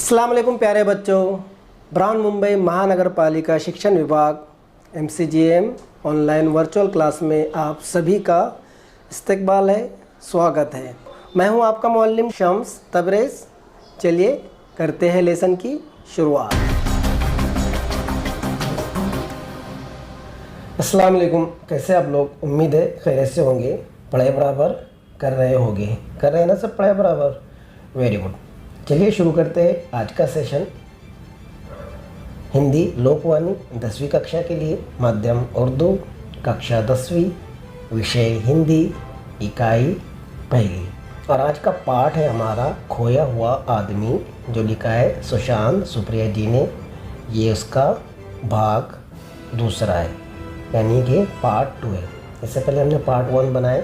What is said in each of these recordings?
अस्सलाम वालेकुम प्यारे बच्चों। ब्राउन मुंबई महानगर पालिका शिक्षण विभाग MCGM ऑनलाइन वर्चुअल क्लास में आप सभी का इस्तकबाल है, स्वागत है। मैं हूं आपका मुअल्लिम शम्स तबरेज़। चलिए करते हैं लेसन की शुरुआत। अस्सलाम वालेकुम, कैसे आप लोग? उम्मीद है खैरियत से होंगे, पढ़ाई बराबर कर रहे हैं ना सब पढ़ाई बराबर? Very good. चलिए शुरू करते हैं आज का सेशन। हिंदी लोकवाणी 10वीं कक्षा के लिए, माध्यम उर्दू, कक्षा 10वीं, विषय हिंदी, इकाई पहली। और आज का पाठ है हमारा खोया हुआ आदमी, जो लिखा है सुशांत सुप्रिया जी ने। ये उसका भाग दूसरा है, यानी कि पार्ट 2 है। इससे पहले हमने पार्ट 1 बनाए,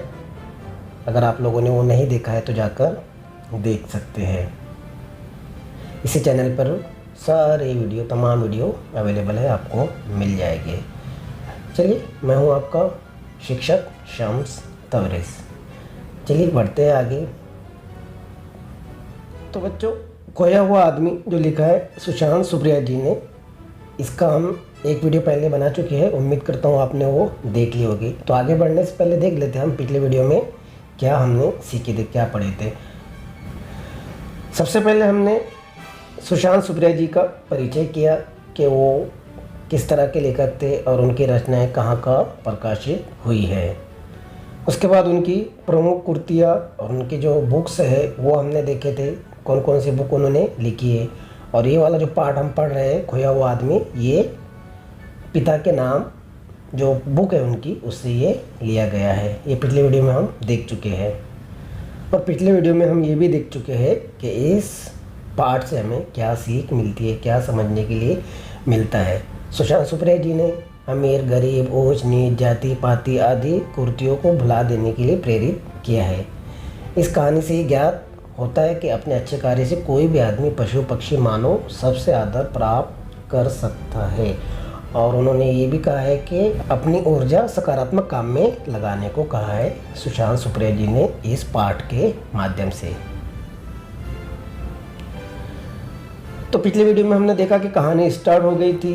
अगर आप लोगों ने वो नहीं देखा है तो जाकर देख सकते हैं। इसी चैनल पर सारे वीडियो, तमाम वीडियो अवेलेबल है, आपको मिल जाएंगे। चलिए, मैं हूं आपका शिक्षक शम्स तबरेज़। चलिए बढ़ते हैं आगे। तो बच्चों, खोया हुआ आदमी जो लिखा है सुशांत सुप्रिया जी ने, इसका हम एक वीडियो पहले बना चुके हैं। उम्मीद करता हूँ आपने वो देख ली होगी। तो आगे बढ़ने से पहले देख लेते हैं हम पिछले वीडियो में क्या हमने सीखे थे, क्या पढ़े थे। सबसे पहले हमने सुशांत सुप्रिया जी का परिचय किया कि वो किस तरह के लेखक थे और उनकी रचनाएं कहाँ कहाँ प्रकाशित हुई है। उसके बाद उनकी प्रमुख कृतियाँ और उनकी जो बुक्स है वो हमने देखे थे, कौन कौन सी बुक उन्होंने लिखी है। और ये वाला जो पार्ट हम पढ़ रहे हैं, खोया हुआ आदमी, ये पिता के नाम जो बुक है उनकी, उससे ये लिया गया है। ये पिछले वीडियो में हम देख चुके हैं। और पिछले वीडियो में हम ये भी देख चुके हैं कि इस पाठ से हमें क्या सीख मिलती है, क्या समझने के लिए मिलता है। सुशांत सुप्रिया जी ने अमीर गरीब, ऊंच नीच, जाति पाति आदि कुर्तियों को भुला देने के लिए प्रेरित किया है। इस कहानी से ज्ञात होता है कि अपने अच्छे कार्य से कोई भी आदमी, पशु पक्षी, मानव सबसे आदर प्राप्त कर सकता है। और उन्होंने ये भी कहा है कि अपनी ऊर्जा सकारात्मक काम में लगाने को कहा है सुशांत सुप्रिया जी ने इस पाठ के माध्यम से। तो पिछले वीडियो में हमने देखा कि कहानी स्टार्ट हो गई थी,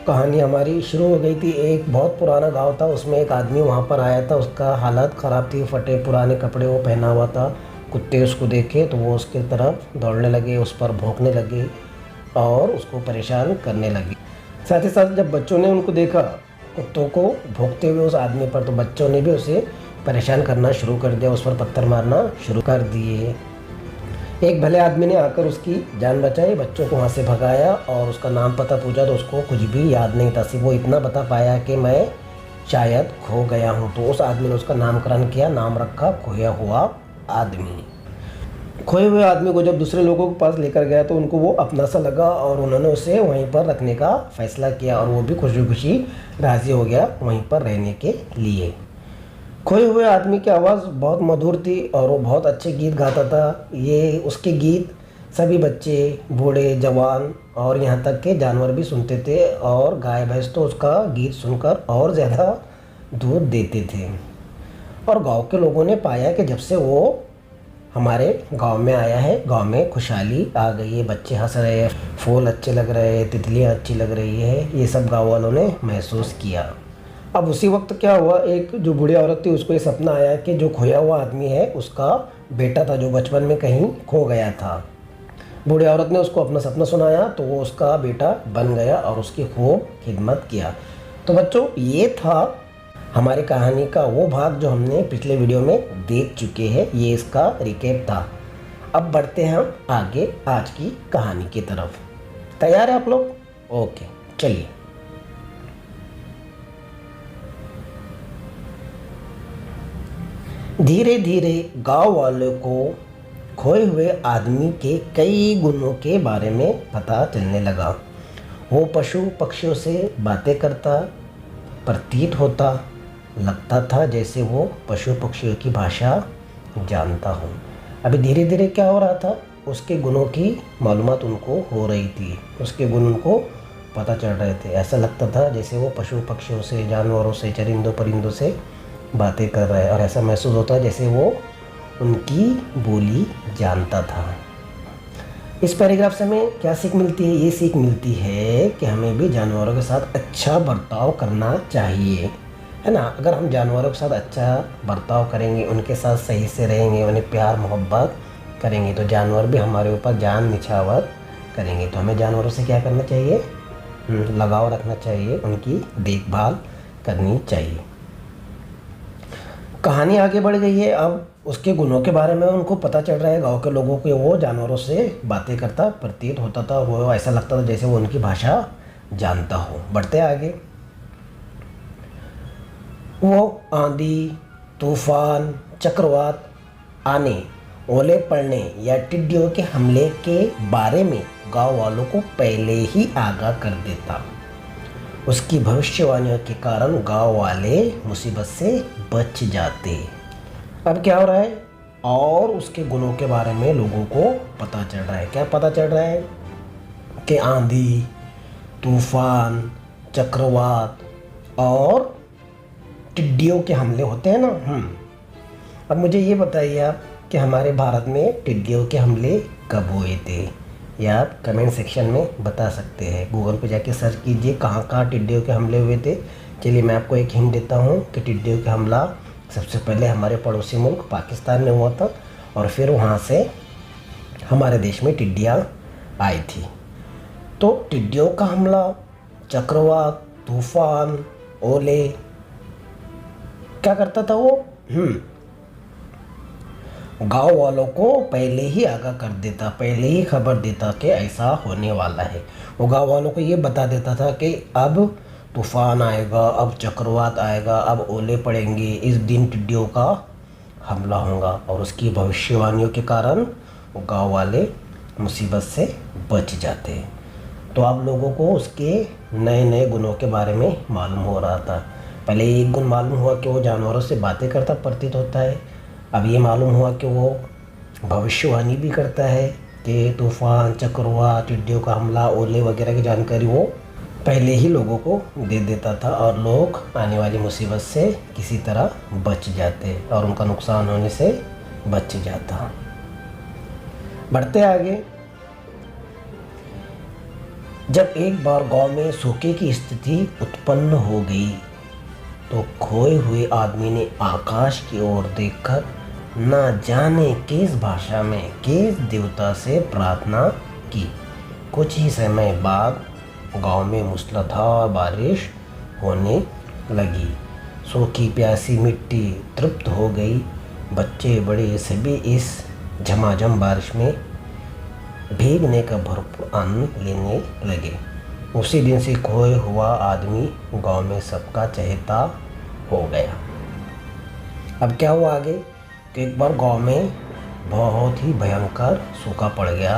कहानी हमारी शुरू हो गई थी। एक बहुत पुराना गांव था, उसमें एक आदमी वहां पर आया था। उसका हालत ख़राब थी, फटे पुराने कपड़े वो पहना हुआ था। कुत्ते उसको देखे तो वो उसके तरफ दौड़ने लगे, उस पर भौंकने लगे और उसको परेशान करने लगे। साथ ही साथ जब बच्चों ने उनको देखा, कुत्तों को भौंकते हुए उस आदमी पर, तो बच्चों ने भी उसे परेशान करना शुरू कर दिया, उस पर पत्थर मारना शुरू कर दिए। एक भले आदमी ने आकर उसकी जान बचाई, बच्चों को वहाँ से भगाया और उसका नाम पता पूछा तो उसको कुछ भी याद नहीं था। सिर्फ वो इतना बता पाया कि मैं शायद खो गया हूँ। तो उस आदमी ने उसका नामकरण किया, नाम रखा खोया हुआ आदमी। खोए हुए आदमी को जब दूसरे लोगों के पास लेकर गया तो उनको वो अपना सा लगा और उन्होंने उसे वहीं पर रखने का फैसला किया और वो भी खुशी खुशी राज़ी हो गया वहीं पर रहने के लिए। खोए हुए आदमी की आवाज़ बहुत मधुर थी और वो बहुत अच्छे गीत गाता था। ये उसके गीत सभी बच्चे, बूढ़े, जवान और यहाँ तक के जानवर भी सुनते थे। और गाय भैंस तो उसका गीत सुनकर और ज़्यादा दूध देते थे। और गांव के लोगों ने पाया कि जब से वो हमारे गांव में आया है, गांव में खुशहाली आ गई है, बच्चे हंस रहे हैं, फूल अच्छे लग रहे हैं, तितलियाँ अच्छी लग रही है। ये सब गाँव वालों ने महसूस किया। अब उसी वक्त क्या हुआ, एक जो बूढ़ी औरत थी उसको ये सपना आया कि जो खोया हुआ आदमी है उसका बेटा था, जो बचपन में कहीं खो गया था। बूढ़ी औरत ने उसको अपना सपना सुनाया तो वो उसका बेटा बन गया और उसकी खूब खिदमत किया। तो बच्चों, ये था हमारी कहानी का वो भाग जो हमने पिछले वीडियो में देख चुके हैं। ये इसका रिकैप था। अब बढ़ते हैं हम आगे आज की कहानी की तरफ। तैयार है आप लोग? ओके, चलिए। धीरे धीरे गांव वालों को खोए हुए आदमी के कई गुणों के बारे में पता चलने लगा। वो पशु पक्षियों से बातें करता प्रतीत होता, लगता था जैसे वो पशु पक्षियों की भाषा जानता हो। अभी धीरे धीरे क्या हो रहा था, उसके गुणों की मालूमात उनको हो रही थी, उसके गुण उनको पता चल रहे थे। ऐसा लगता था जैसे वो पशु पक्षियों से, जानवरों से, चरिंदों परिंदों से बातें कर रहा है। और ऐसा महसूस होता है जैसे वो उनकी बोली जानता था। इस पैराग्राफ से हमें क्या सीख मिलती है? ये सीख मिलती है कि हमें भी जानवरों के साथ अच्छा बर्ताव करना चाहिए, है ना। अगर हम जानवरों के साथ अच्छा बर्ताव करेंगे, उनके साथ सही से रहेंगे, उन्हें प्यार मोहब्बत करेंगे, तो जानवर भी हमारे ऊपर जान निछावर करेंगे। तो हमें जानवरों से क्या करना चाहिए? लगाव रखना चाहिए, उनकी देखभाल करनी चाहिए। कहानी आगे बढ़ गई है, अब उसके गुणों के बारे में उनको पता चल रहा है। गांव के लोगों को वो जानवरों से बातें करता प्रतीत होता था, वो ऐसा लगता था जैसे वो उनकी भाषा जानता हो। बढ़ते आगे। वो आंधी, तूफान, चक्रवात आने, ओले पड़ने या टिड्डियों के हमले के बारे में गांव वालों को पहले ही आगाह कर देता। उसकी भविष्यवाणियों के कारण गांव वाले मुसीबत से बच जाते। अब क्या हो रहा है? और उसके गुणों के बारे में लोगों को पता चल रहा है। क्या पता चल रहा है? कि आंधी, तूफान, चक्रवात और टिड्डियों के हमले होते हैं ना। अब मुझे ये बताइए आप कि हमारे भारत में टिड्डियों के हमले कब हुए थे? या आप कमेंट सेक्शन में बता सकते हैं। गूगल पे जाके सर्च कीजिए कहाँ कहाँ टिड्डियों के हमले हुए थे। चलिए मैं आपको एक हिंट देता हूँ कि टिड्डियों का हमला सबसे पहले हमारे पड़ोसी मुल्क पाकिस्तान में हुआ था, और फिर वहाँ से हमारे देश में टिड्डियाँ आई थी। तो टिड्डियों का हमला, चक्रवात, तूफान, ओले, क्या करता था वो? गांव वालों को पहले ही आगाह कर देता, पहले ही खबर देता कि ऐसा होने वाला है। वो गांव वालों को ये बता देता था कि अब तूफान आएगा, अब चक्रवात आएगा, अब ओले पड़ेंगे, इस दिन टिड्डियों का हमला होगा। और उसकी भविष्यवाणियों के कारण वो गांव वाले मुसीबत से बच जाते हैं। तो आप लोगों को उसके नए नए गुणों के बारे में मालूम हो रहा था। पहले एक गुण मालूम हुआ कि वो जानवरों से बातें करता प्रतीत होता है। अब ये मालूम हुआ कि वो भविष्यवाणी भी करता है कि तूफान, चक्रवात, टिड्डियों का हमला, ओले वगैरह की जानकारी वो पहले ही लोगों को दे देता था, और लोग आने वाली मुसीबत से किसी तरह बच जाते और उनका नुकसान होने से बच जाता। बढ़ते आगे। जब एक बार गांव में सूखे की स्थिति उत्पन्न हो गई तो खोए हुए आदमी ने आकाश की ओर देखकर न जाने किस भाषा में किस देवता से प्रार्थना की। कुछ ही समय बाद गांव में मूसलाधार बारिश होने लगी। सूखी प्यासी मिट्टी तृप्त हो गई। बच्चे बड़े सभी इस झमाझम बारिश में भीगने का भरपूर आनंद लेने लगे। उसी दिन से खोए हुआ आदमी गांव में सबका चहेता हो गया। अब क्या हुआ आगे? कि एक बार गांव में बहुत ही भयंकर सूखा पड़ गया।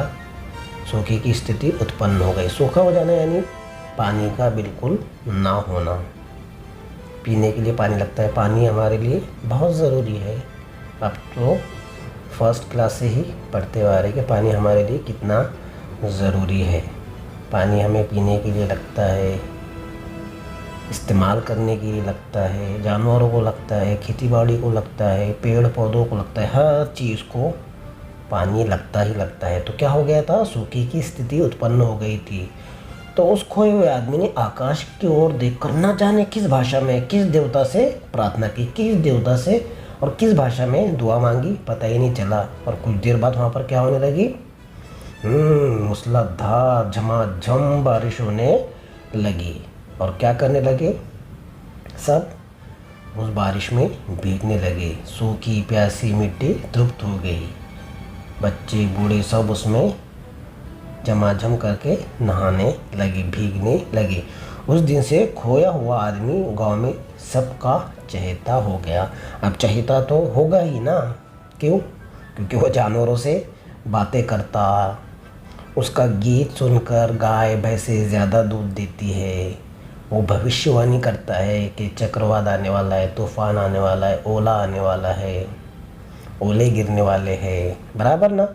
सूखे की स्थिति उत्पन्न हो गई। सूखा हो जाना यानी पानी का बिल्कुल ना होना। पीने के लिए पानी लगता है, पानी हमारे लिए बहुत ज़रूरी है। अब तो फर्स्ट क्लास से ही पढ़ते हुए आ रहे कि पानी हमारे लिए कितना ज़रूरी है। पानी हमें पीने के लिए लगता है, इस्तेमाल करने के लिए लगता है, जानवरों को लगता है, खेती बाड़ी को लगता है, पेड़ पौधों को लगता है, हर चीज़ को पानी लगता ही लगता है। तो क्या हो गया था? सूखे की स्थिति उत्पन्न हो गई थी। तो उस खोए हुए आदमी ने आकाश की ओर देखकर न जाने किस भाषा में किस देवता से प्रार्थना की, किस देवता से और किस भाषा में दुआ मांगी, पता ही नहीं चला। और कुछ देर बाद वहाँ पर क्या होने लगी? मूसलाधार झमाझम बारिश होने लगी। और क्या करने लगे? सब उस बारिश में भीगने लगे। सूखी प्यासी मिट्टी तृप्त हो गई। बच्चे बूढ़े सब उसमें झमाझम करके नहाने लगे, भीगने लगे। उस दिन से खोया हुआ आदमी गांव में सबका चहेता हो गया। अब चहेता तो होगा ही ना। क्यों? क्योंकि वो जानवरों से बातें करता, उसका गीत सुनकर गाय भैंसे ज़्यादा दूध देती है। वो भविष्यवाणी करता है कि चक्रवात आने वाला है, तूफान आने वाला है, ओला आने वाला है, ओले गिरने वाले हैं, बराबर ना।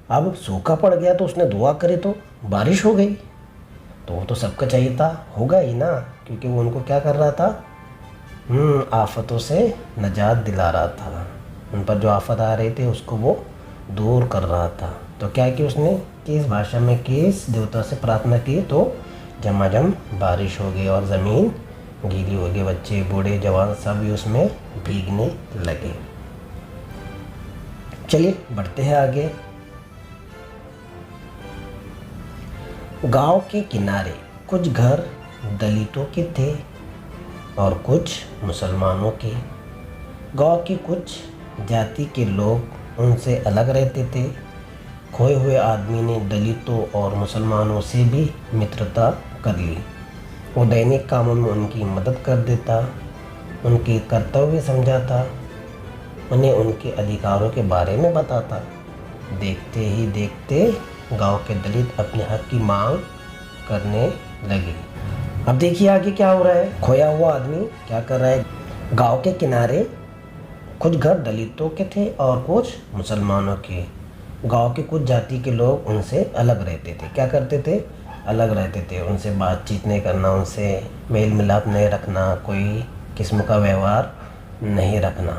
अब सूखा पड़ गया तो उसने दुआ करे तो बारिश हो गई। तो वो तो सबका चाहिए था, होगा ही ना, क्योंकि वो उनको क्या कर रहा था? आफतों से निजात दिला रहा था। उन पर जो आफत आ रहे थे उसको वो दूर कर रहा था। तो क्या कि उसने किस भाषा में किस देवता से प्रार्थना की, तो झमाझम बारिश हो गई और ज़मीन गीली हो गई। बच्चे बूढ़े जवान सभी उसमें भीगने लगे। चलिए बढ़ते हैं आगे। गांव के किनारे कुछ घर दलितों के थे और कुछ मुसलमानों के। गांव की कुछ जाति के लोग उनसे अलग रहते थे। खोए हुए आदमी ने दलितों और मुसलमानों से भी मित्रता कर ली। वो दैनिक कामों में उनकी मदद कर देता, उनके कर्तव्य समझाता, उन्हें उनके अधिकारों के बारे में बताता। देखते ही देखते गांव के दलित अपने हक की मांग करने लगे। अब देखिए आगे क्या हो रहा है। खोया हुआ आदमी क्या कर रहा है। गांव के किनारे कुछ घर दलितों के थे और कुछ मुसलमानों के। गांव के कुछ जाति के लोग उनसे अलग रहते थे। क्या करते थे, अलग रहते थे। उनसे बातचीत नहीं करना, उनसे मेल मिलाप नहीं रखना, कोई किस्म का व्यवहार नहीं रखना।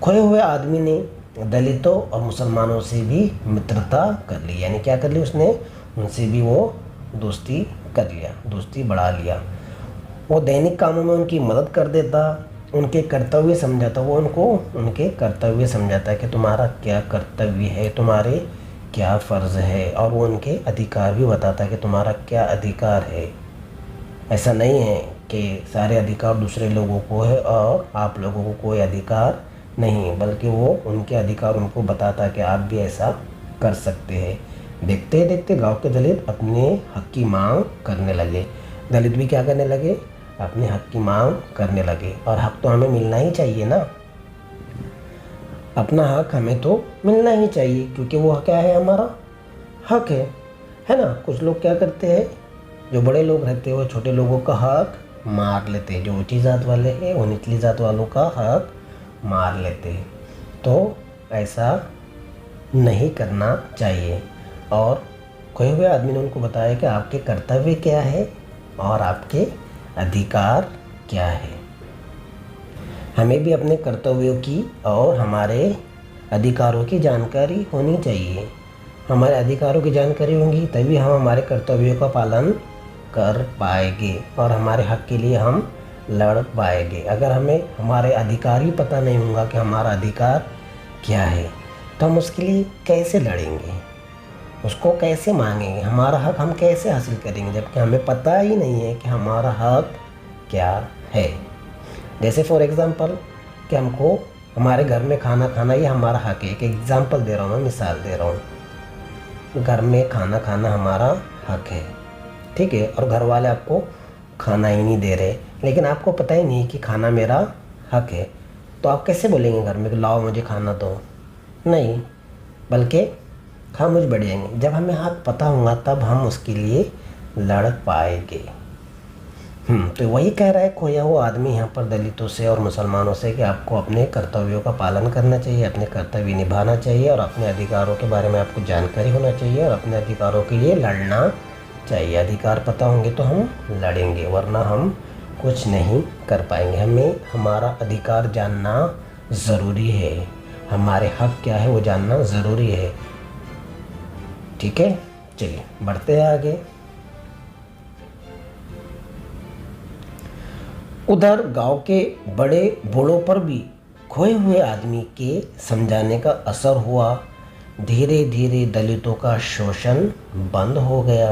खोए हुए आदमी ने दलितों और मुसलमानों से भी मित्रता कर ली। यानी क्या कर ली उसने, उनसे भी वो दोस्ती कर लिया, दोस्ती बढ़ा लिया। वो दैनिक कामों में उनकी मदद कर देता, उनके कर्तव्य समझाता। वो उनको उनके कर्तव्य समझाता है कि तुम्हारा क्या कर्तव्य है, तुम्हारे क्या फ़र्ज़ है, और वो उनके अधिकार भी बताता है कि तुम्हारा क्या अधिकार है। ऐसा नहीं है कि सारे अधिकार दूसरे लोगों को है और आप लोगों को कोई अधिकार नहीं, बल्कि वो उनके अधिकार उनको बताता है कि आप भी ऐसा कर सकते हैं। देखते देखते गांव के दलित अपने हक की मांग करने लगे। दलित भी क्या करने लगे, अपने हक की मांग करने लगे। और हक तो हमें मिलना ही चाहिए ना, अपना हक हमें तो मिलना ही चाहिए, क्योंकि वो क्या है, हमारा हक है ना। कुछ लोग क्या करते हैं, जो बड़े लोग रहते हैं वो छोटे लोगों का हक मार लेते हैं। जो ऊंची जात वाले हैं वो निचली जात वालों का हक मार लेते हैं। तो ऐसा नहीं करना चाहिए। और खोए हुए आदमी ने उनको बताया कि आपके कर्तव्य क्या है और आपके अधिकार क्या है। हमें भी अपने कर्तव्यों की और हमारे अधिकारों की जानकारी होनी चाहिए। हमारे अधिकारों की जानकारी होगी तभी हम हमारे कर्तव्यों का पालन कर पाएंगे और हमारे हक के लिए हम लड़ पाएंगे। अगर हमें हमारे अधिकार ही पता नहीं होगा कि हमारा अधिकार क्या है, तो हम उसके लिए कैसे लड़ेंगे, उसको कैसे मांगेंगे, हमारा हक हम कैसे हासिल करेंगे, जबकि हमें पता ही नहीं है कि हमारा हक क्या है। जैसे फॉर एग्ज़ाम्पल कि हमको हमारे घर में खाना खाना ये हमारा हक है। एक एग्ज़ाम्पल दे रहा हूँ, मैं मिसाल दे रहा हूँ। घर में खाना खाना हमारा हक है, ठीक है, और घर वाले आपको खाना ही नहीं दे रहे, लेकिन आपको पता ही नहीं कि खाना मेरा हक है, तो आप कैसे बोलेंगे घर में कि लाओ मुझे खाना दो? नहीं, बल्कि खामोश बैठ जाएंगे। जब हमें हक पता होगा तब हम उसके लिए लड़ पाएंगे। तो वही कह रहा है खोया हुआ आदमी यहाँ पर दलितों से और मुसलमानों से कि आपको अपने कर्तव्यों का पालन करना चाहिए, अपने कर्तव्य निभाना चाहिए और अपने अधिकारों के बारे में आपको जानकारी होना चाहिए और अपने अधिकारों के लिए लड़ना चाहिए। अधिकार पता होंगे तो हम लड़ेंगे, वरना हम कुछ नहीं कर पाएंगे। हमें हमारा अधिकार जानना ज़रूरी है, हमारे हक क्या है वो जानना ज़रूरी है। ठीक है, चलिए बढ़ते हैं आगे। उधर गांव के बड़े बूढ़ों पर भी खोए हुए आदमी के समझाने का असर हुआ। धीरे धीरे दलितों का शोषण बंद हो गया,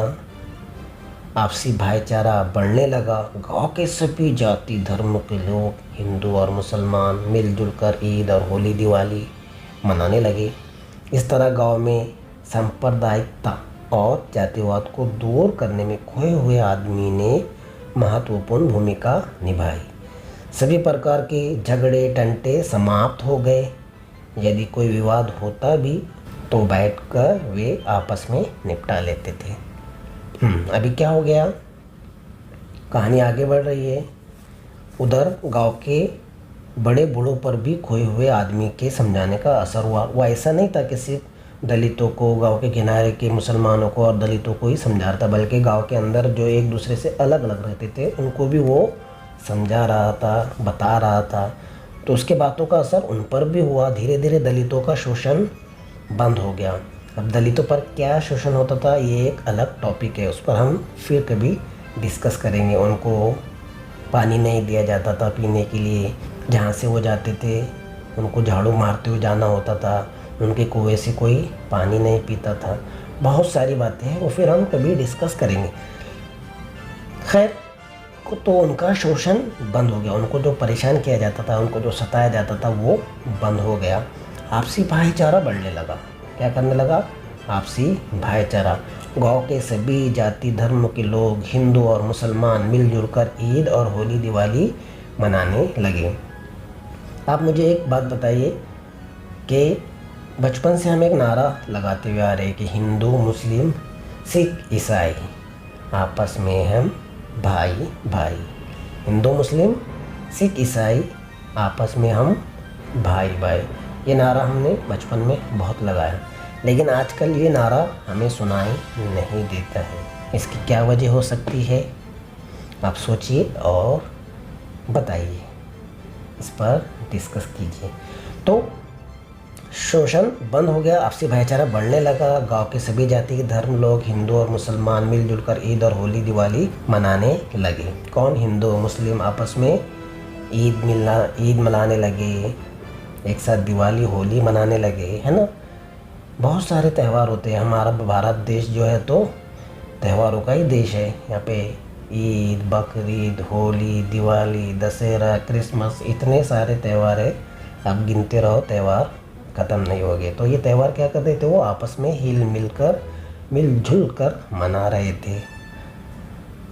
आपसी भाईचारा बढ़ने लगा। गांव के सभी जाति धर्म के लोग, हिंदू और मुसलमान, मिलजुल कर ईद और होली दिवाली मनाने लगे। इस तरह गांव में सांप्रदायिकता और जातिवाद को दूर करने में खोए हुए आदमी ने महत्वपूर्ण भूमिका निभाई। सभी प्रकार के झगड़े टंटे समाप्त हो गए। यदि कोई विवाद होता भी तो बैठकर वे आपस में निपटा लेते थे। अभी क्या हो गया, कहानी आगे बढ़ रही है। उधर गांव के बड़े बूढ़ों पर भी खोए हुए आदमी के समझाने का असर हुआ। वो ऐसा नहीं था कि सिर्फ दलितों को, गांव के किनारे के मुसलमानों को और दलितों को ही समझा रहा था, बल्कि गांव के अंदर जो एक दूसरे से अलग अलग रहते थे उनको भी वो समझा रहा था, बता रहा था। तो उसके बातों का असर उन पर भी हुआ। धीरे धीरे दलितों का शोषण बंद हो गया। अब दलितों पर क्या शोषण होता था ये एक अलग टॉपिक है, उस पर हम फिर कभी डिस्कस करेंगे। उनको पानी नहीं दिया जाता था पीने के लिए, जहाँ से वो जाते थे उनको झाड़ू मारते हुए जाना होता था, उनके कुएं से कोई पानी नहीं पीता था। बहुत सारी बातें हैं, वो फिर हम कभी डिस्कस करेंगे। खैर तो उनका शोषण बंद हो गया, उनको जो परेशान किया जाता था, उनको जो सताया जाता था वो बंद हो गया। आपसी भाईचारा बढ़ने लगा। क्या करने लगा? आपसी भाईचारा। गांव के सभी जाति धर्म के लोग, हिंदू और मुसलमान, मिलजुल कर ईद और होली दिवाली मनाने लगे। आप मुझे एक बात बताइए कि बचपन से हम एक नारा लगाते हुए आ रहे हैं कि हिंदू मुस्लिम सिख ईसाई आपस में हम भाई भाई। हिंदू मुस्लिम सिख ईसाई आपस में हम भाई भाई। ये नारा हमने बचपन में बहुत लगाया, लेकिन आजकल ये नारा हमें सुनाई नहीं देता है। इसकी क्या वजह हो सकती है? आप सोचिए और बताइए, इस पर डिस्कस कीजिए। तो शोषण बंद हो गया, आपसी भाईचारा बढ़ने लगा। गांव के सभी जाति के धर्म लोग, हिंदू और मुसलमान, मिलजुल कर ईद और होली दिवाली मनाने लगे। कौन? हिंदू मुस्लिम आपस में ईद मनाने लगे, एक साथ दिवाली होली मनाने लगे, है ना। बहुत सारे त्यौहार होते हैं। हमारा भारत देश जो है तो त्योहारों का ही देश है। यहाँ पे ईद, बकरीद, होली, दिवाली, दशहरा, क्रिसमस, इतने सारे त्यौहार है। आप गिनते रहो, त्यौहार ख़त्म नहीं हो गए। तो ये त्यौहार क्या कर रहे थे? वो आपस में मिलजुल कर मना रहे थे।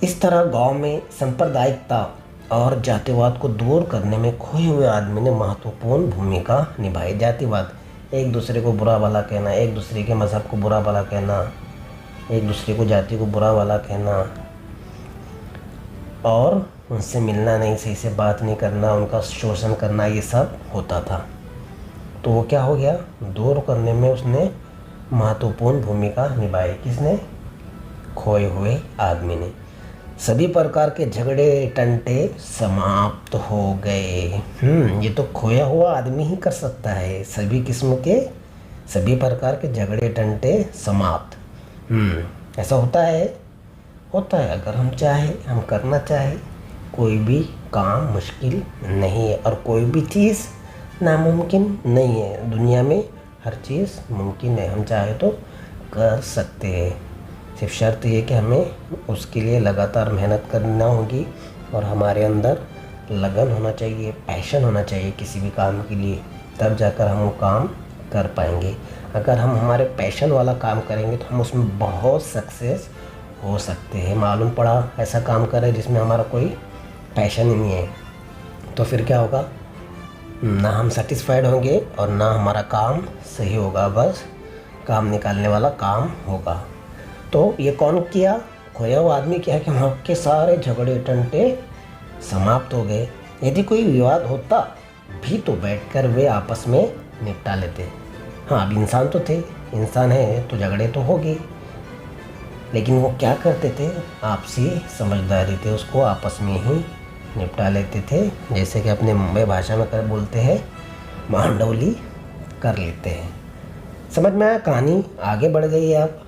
इस तरह गांव में सांप्रदायिकता और जातिवाद को दूर करने में खोए हुए आदमी ने महत्वपूर्ण भूमिका निभाई। जातिवाद, एक दूसरे को बुरा भला कहना, एक दूसरे के मज़हब को बुरा भला कहना, एक दूसरे को जाति को बुरा भला कहना, और उनसे मिलना नहीं, सही से बात नहीं करना, उनका शोषण करना, ये सब होता था। तो वो क्या हो गया? दूर करने में उसने महत्वपूर्ण भूमिका निभाई। किसने? खोए हुए आदमी ने। सभी प्रकार के झगड़े टंटे समाप्त हो गए। ये तो खोया हुआ आदमी ही कर सकता है। सभी किस्म के, सभी प्रकार के झगड़े टंटे समाप्त। ऐसा होता है अगर हम चाहे, हम करना चाहे। कोई भी काम मुश्किल नहीं है और कोई भी चीज़ नामुमकिन नहीं है। दुनिया में हर चीज़ मुमकिन है, हम चाहे तो कर सकते हैं। सिर्फ शर्त ये कि हमें उसके लिए लगातार मेहनत करना होगी और हमारे अंदर लगन होना चाहिए, पैशन होना चाहिए किसी भी काम के लिए, तब जाकर हम वो काम कर पाएंगे। अगर हम हमारे पैशन वाला काम करेंगे तो हम उसमें बहुत सक्सेस हो सकते हैं। मालूम पड़ा ऐसा काम करें जिसमें हमारा कोई पैशन ही नहीं है, तो फिर क्या होगा? ना हम सेटिस्फाइड होंगे और ना हमारा काम सही होगा, बस काम निकालने वाला काम होगा। तो ये कौन किया? खोया हुआ आदमी किया कि वहाँ के सारे झगड़े टंटे समाप्त हो गए। यदि कोई विवाद होता भी तो बैठकर वे आपस में निपटा लेते। हाँ, अब इंसान तो थे, इंसान है तो झगड़े तो होगी, लेकिन वो क्या करते थे? आपसी समझदारी थे, उसको आपस में ही निपटा लेते थे। जैसे कि अपने मुंबई भाषा में कर बोलते हैं, मांडवली कर लेते हैं। समझ में आया? कहानी आगे बढ़ गई है अब।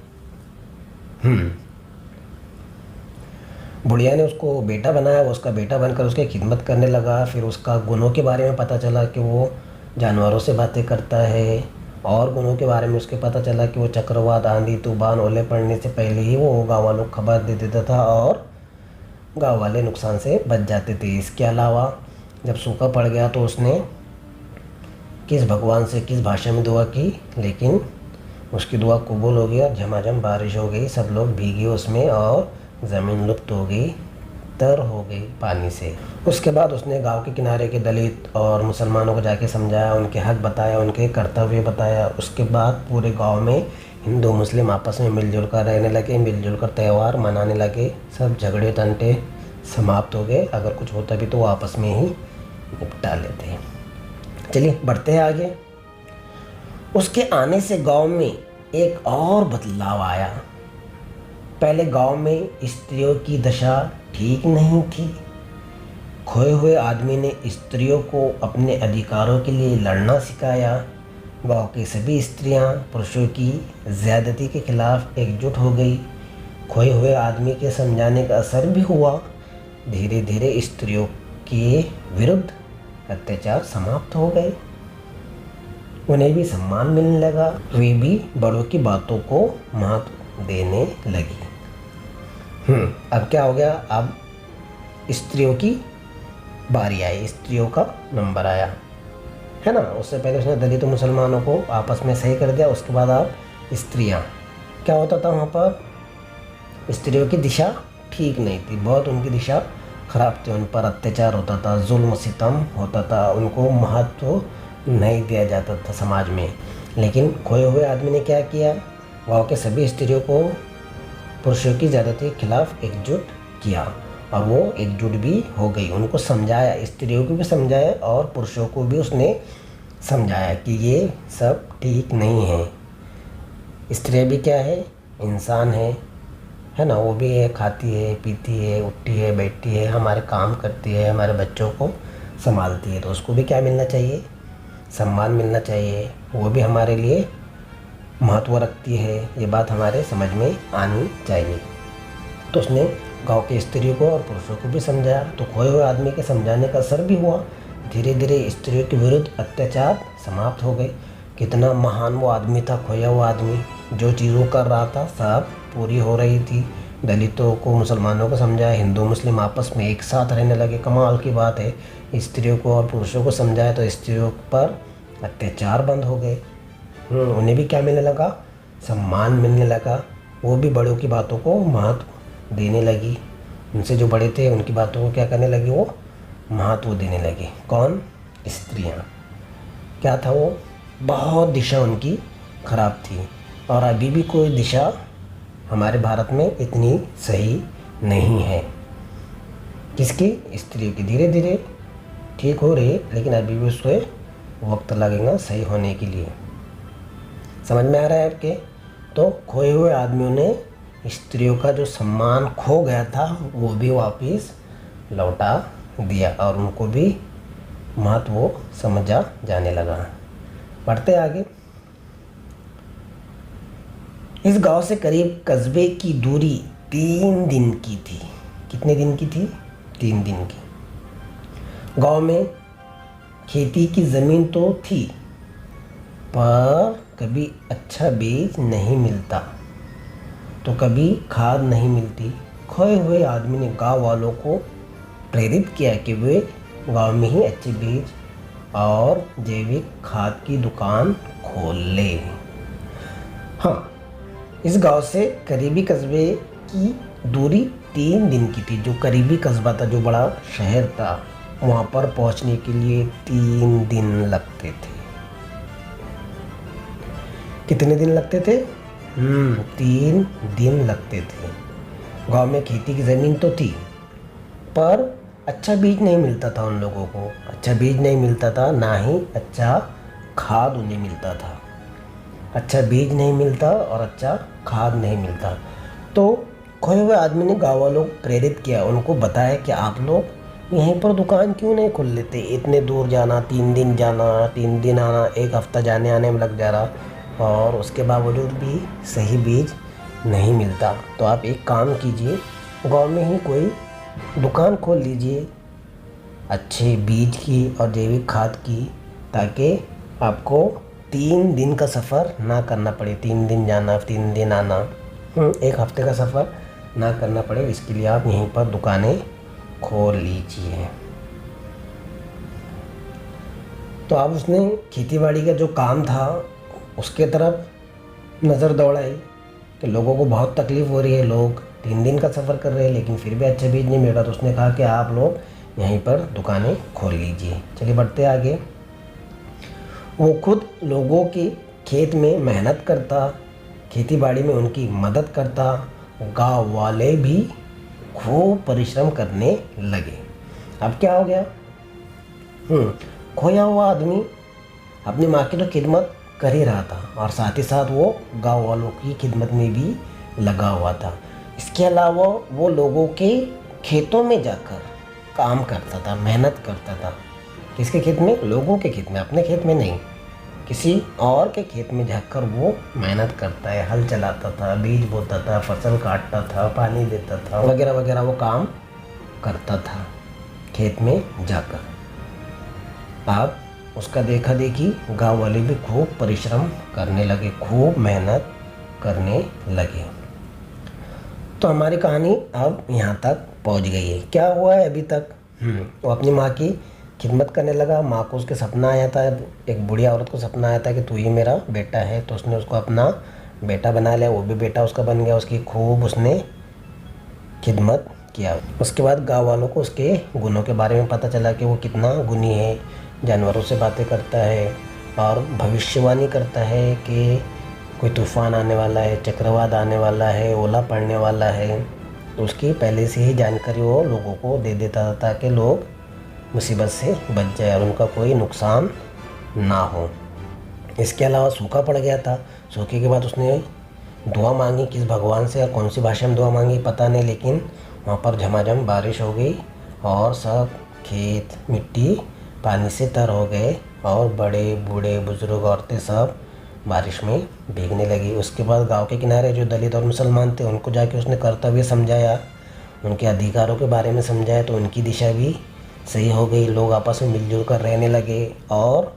बुढ़िया ने उसको बेटा बनाया, वो उसका बेटा बनकर उसकी खिदमत करने लगा। फिर उसका गुणों के बारे में पता चला कि वो जानवरों से बातें करता है, और गुणों के बारे में उसके पता चला कि वो चक्रवात, आंधी, तूफान, ओले पड़ने से पहले ही वो गाँव वालों को खबर दे देता था और गाँव वाले नुकसान से बच जाते थे। इसके अलावा जब सूखा पड़ गया तो उसने किस भगवान से किस भाषा में दुआ की, लेकिन उसकी दुआ कबूल हो गई और झमाझम बारिश हो गई। सब लोग भीगे उसमें और ज़मीन लुप्त हो गई, तर हो गई पानी से। उसके बाद उसने गांव के किनारे के दलित और मुसलमानों को जाके समझाया, उनके हक बताया, उनके कर्तव्य बताया। उसके बाद पूरे गांव में हिंदू मुस्लिम आपस में मिलजुल कर रहने लगे, मिलजुल कर त्यौहार मनाने लगे। सब झगड़े टंटे समाप्त हो गए। अगर कुछ होता भी तो वो आपस में ही निपटा लेते हैं। चलिए बढ़ते हैं आगे। उसके आने से गांव में एक और बदलाव आया। पहले गांव में स्त्रियों की दशा ठीक नहीं थी। खोए हुए आदमी ने स्त्रियों को अपने अधिकारों के लिए लड़ना सिखाया। गांव की सभी स्त्रियां पुरुषों की ज़्यादती के खिलाफ एकजुट हो गई। खोए हुए आदमी के समझाने का असर भी हुआ। धीरे धीरे स्त्रियों के विरुद्ध अत्याचार समाप्त हो गए। उन्हें भी सम्मान मिलने लगा। वे भी बड़ों की बातों को महत्व देने लगी। अब क्या हो गया? अब स्त्रियों की बारी आई, स्त्रियों का नंबर आया, है ना। उससे पहले उसने दलित मुसलमानों को आपस में सही कर दिया। उसके बाद आप स्त्रियां, क्या होता था वहाँ पर? स्त्रियों की दिशा ठीक नहीं थी, बहुत उनकी दिशा खराब थी। उन पर अत्याचार होता था, जुल्म सितम होता था, उनको महत्व नहीं दिया जाता था समाज में। लेकिन खोए हुए आदमी ने क्या किया? गाँव के सभी स्त्रियों को पुरुषों की ज़्यादती के खिलाफ एकजुट किया, और वो एकजुट भी हो गई। उनको समझाया, स्त्रियों को भी समझाया और पुरुषों को भी उसने समझाया कि ये सब ठीक नहीं है। स्त्रियाँ भी क्या है? इंसान है ना। वो भी है, खाती है, पीती है, उठती है, बैठती है, हमारे काम करती है, हमारे बच्चों को संभालती है। तो उसको भी क्या मिलना चाहिए? सम्मान मिलना चाहिए। वो भी हमारे लिए महत्व रखती है, ये बात हमारे समझ में आनी चाहिए। तो उसने गांव के स्त्रियों को और पुरुषों को भी समझाया। तो खोए हुए आदमी के समझाने का असर भी हुआ। धीरे धीरे स्त्रियों के विरुद्ध अत्याचार समाप्त हो गए। कितना महान वो आदमी था, खोया हुआ आदमी। जो चीज़ों कर रहा था सब पूरी हो रही थी। दलितों को, मुसलमानों को समझाया, हिंदू मुस्लिम आपस में एक साथ रहने लगे। कमाल की बात है। स्त्रियों को और पुरुषों को समझाया तो स्त्रियों पर अत्याचार बंद हो गए। उन्हें भी क्या मिलने लगा? सम्मान मिलने लगा। वो भी बड़ों की बातों को महत्व देने लगी। उनसे जो बड़े थे उनकी बातों को क्या करने लगी? वो महत्व देने लगे। कौन? स्त्रियाँ। क्या था वो? बहुत दिशा उनकी खराब थी, और अभी भी कोई दिशा हमारे भारत में इतनी सही नहीं है। किसकी? स्त्रियों की। धीरे धीरे ठीक हो रही है, लेकिन अभी भी उसको वक्त लगेगा सही होने के लिए। समझ में आ रहा है आपके? तो खोए हुए आदमियों ने स्त्रियों का जो सम्मान खो गया था वो भी वापस लौटा दिया, और उनको भी महत्व समझा जाने लगा। बढ़ते आगे। इस गांव से करीब कस्बे की दूरी 3 दिन की थी। कितने दिन की थी? 3 दिन की। गांव में खेती की ज़मीन तो थी, पर कभी अच्छा बीज नहीं मिलता, तो कभी खाद नहीं मिलती। खोए हुए आदमी ने गांव वालों को प्रेरित किया कि वे गांव में ही अच्छे बीज और जैविक खाद की दुकान खोल ले। हाँ, इस गांव से करीबी कस्बे की दूरी 3 दिन की थी। जो करीबी कस्बा था, जो बड़ा शहर था, वहाँ पर पहुँचने के लिए 3 दिन लगते थे। कितने दिन लगते थे? 3 दिन लगते थे। गांव में खेती की ज़मीन तो थी, पर अच्छा बीज नहीं मिलता था उन लोगों को। अच्छा बीज नहीं मिलता था, ना ही अच्छा खाद उन्हें मिलता था। अच्छा बीज नहीं मिलता और अच्छा खाद नहीं मिलता। तो खोए हुए आदमी ने गाँव वालों को प्रेरित किया, उनको बताया कि आप लोग यहीं पर दुकान क्यों नहीं खोल लेते? इतने दूर जाना, 3 दिन जाना, 3 दिन आना, 1 हफ्ता जाने आने में लग जा रहा, और उसके बावजूद भी सही बीज नहीं मिलता। तो आप एक काम कीजिए, गांव में ही कोई दुकान खोल लीजिए अच्छे बीज की और जैविक खाद की, ताकि आपको 3 दिन का सफ़र ना करना पड़े। 3 दिन जाना, 3 दिन आना, 1 हफ्ते का सफ़र ना करना पड़े। इसके लिए आप यहीं पर दुकानें खोल लीजिए। तो अब उसने खेतीबाड़ी का जो काम था उसके तरफ नज़र दौड़ाई कि लोगों को बहुत तकलीफ़ हो रही है, लोग 3 दिन का सफ़र कर रहे हैं लेकिन फिर भी अच्छा बीज नहीं मिल रहा। तो उसने कहा कि आप लोग यहीं पर दुकानें खोल लीजिए। चलिए बढ़ते आगे। वो खुद लोगों के खेत में मेहनत करता, खेतीबाड़ी में उनकी मदद करता। गांव वाले भी खूब परिश्रम करने लगे। अब क्या हो गया? खोया हुआ आदमी अपनी माँ की तो खिदमत कर ही रहा था, और साथ ही साथ वो गांव वालों की खिदमत में भी लगा हुआ था। इसके अलावा वो लोगों के खेतों में जाकर काम करता था, मेहनत करता था। किसके खेत में? लोगों के खेत में, अपने खेत में नहीं। किसी और के खेत में जाकर वो मेहनत करता है, हल चलाता था, बीज बोता था, फसल काटता था, पानी देता था, वगैरह वगैरह वो काम करता था खेत में जाकर। अब उसका देखा देखी गांव वाले भी खूब परिश्रम करने लगे, खूब मेहनत करने लगे। तो हमारी कहानी अब यहाँ तक पहुँच गई है। क्या हुआ है अभी तक? वो अपनी माँ की खिदमत करने लगा। माँ को उसके सपना आया था, एक बूढ़ी औरत को सपना आया था कि तू ही मेरा बेटा है। तो उसने उसको अपना बेटा बना लिया, वो भी बेटा उसका बन गया। उसकी खूब उसने खिदमत किया। उसके बाद गांव वालों को उसके गुणों के बारे में पता चला कि वो कितना गुणी है, जानवरों से बातें करता है और भविष्यवाणी करता है कि कोई तूफ़ान आने वाला है, चक्रवात आने वाला है, ओला पड़ने वाला है। तो उसकी पहले से ही जानकारी वो लोगों को दे देता था ताकि लोग मुसीबत से बच जाए और उनका कोई नुकसान ना हो। इसके अलावा सूखा पड़ गया था। सूखे के बाद उसने दुआ मांगी, किस भगवान से और कौन सी भाषा में दुआ मांगी पता नहीं, लेकिन वहाँ पर झमाझम बारिश हो गई और सब खेत मिट्टी पानी से तर हो गए और बड़े बूढ़े बुजुर्ग औरतें सब बारिश में भीगने लगी। उसके बाद गांव के किनारे जो दलित और मुसलमान थे उनको जाके उसने कर्तव्य समझाया, उनके अधिकारों के बारे में समझाया, तो उनकी दिशा भी सही हो गई। लोग आपस में मिलजुल कर रहने लगे और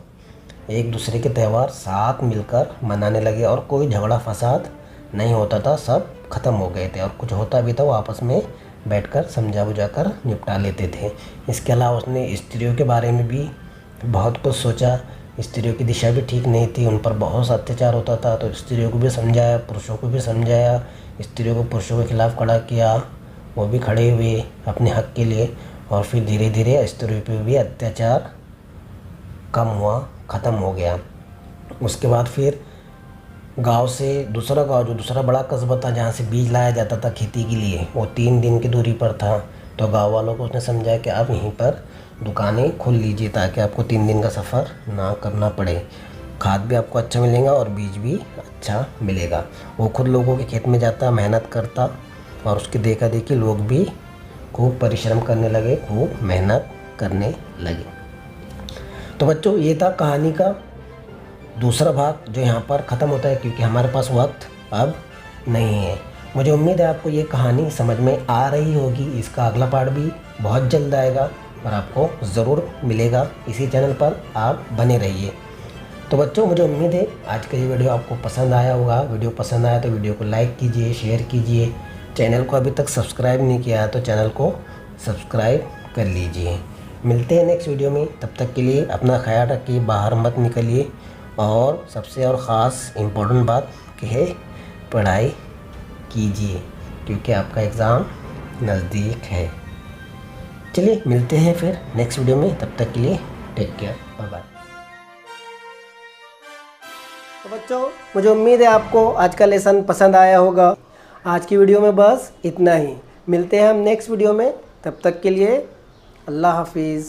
एक दूसरे के त्यौहार साथ मिलकर मनाने लगे और कोई झगड़ा फसाद नहीं होता था, सब ख़त्म हो गए थे। और कुछ होता भी था वो आपस में बैठकर समझा बुझा कर निपटा लेते थे। इसके अलावा उसने स्त्रियों के बारे में भी बहुत कुछ सोचा। स्त्रियों की दिशा भी ठीक नहीं थी, उन पर बहुत सा अत्याचार होता था, तो स्त्रियों को भी समझाया, पुरुषों को भी समझाया। स्त्रियों को पुरुषों के खिलाफ़ खड़ा किया, वो भी खड़े हुए अपने हक के लिए। और फिर धीरे धीरे स्त्रियों पर भी अत्याचार कम हुआ, ख़त्म हो गया। उसके बाद फिर गांव से दूसरा गांव, जो दूसरा बड़ा कस्बा था जहाँ से बीज लाया जाता था खेती के लिए, वो 3 दिन की दूरी पर था। तो गांव वालों को उसने समझाया कि आप यहीं पर दुकानें खोल लीजिए ताकि आपको 3 दिन का सफ़र ना करना पड़े। खाद भी आपको अच्छा मिलेगा और बीज भी अच्छा मिलेगा। वो खुद लोगों के खेत में जाता, मेहनत करता और उसके देखा देखी लोग भी खूब परिश्रम करने लगे, खूब मेहनत करने लगे। तो बच्चों, ये था कहानी का दूसरा भाग जो यहाँ पर ख़त्म होता है, क्योंकि हमारे पास वक्त अब नहीं है। मुझे उम्मीद है आपको ये कहानी समझ में आ रही होगी। इसका अगला पार्ट भी बहुत जल्द आएगा और आपको ज़रूर मिलेगा इसी चैनल पर। आप बने रहिए। तो बच्चों, मुझे उम्मीद है आज का ये वीडियो आपको पसंद आया होगा। वीडियो पसंद आया तो वीडियो को लाइक कीजिए, शेयर कीजिए। चैनल को अभी तक सब्सक्राइब नहीं किया है तो चैनल को सब्सक्राइब कर लीजिए। मिलते हैं नेक्स्ट वीडियो में। तब तक के लिए अपना ख्याल रखिए, बाहर मत निकलिए और सबसे और ख़ास इम्पोर्टेंट बात कि है पढ़ाई कीजिए, क्योंकि आपका एग्ज़ाम नज़दीक है। चलिए मिलते हैं फिर नेक्स्ट वीडियो में। तब तक के लिए टेक केयर, बाय बाय। तो बच्चों, मुझे उम्मीद है आपको आज का लेसन पसंद आया होगा। आज की वीडियो में बस इतना ही। मिलते हैं हम नेक्स्ट वीडियो में। तब तक के लिए अल्लाह हाफिज़।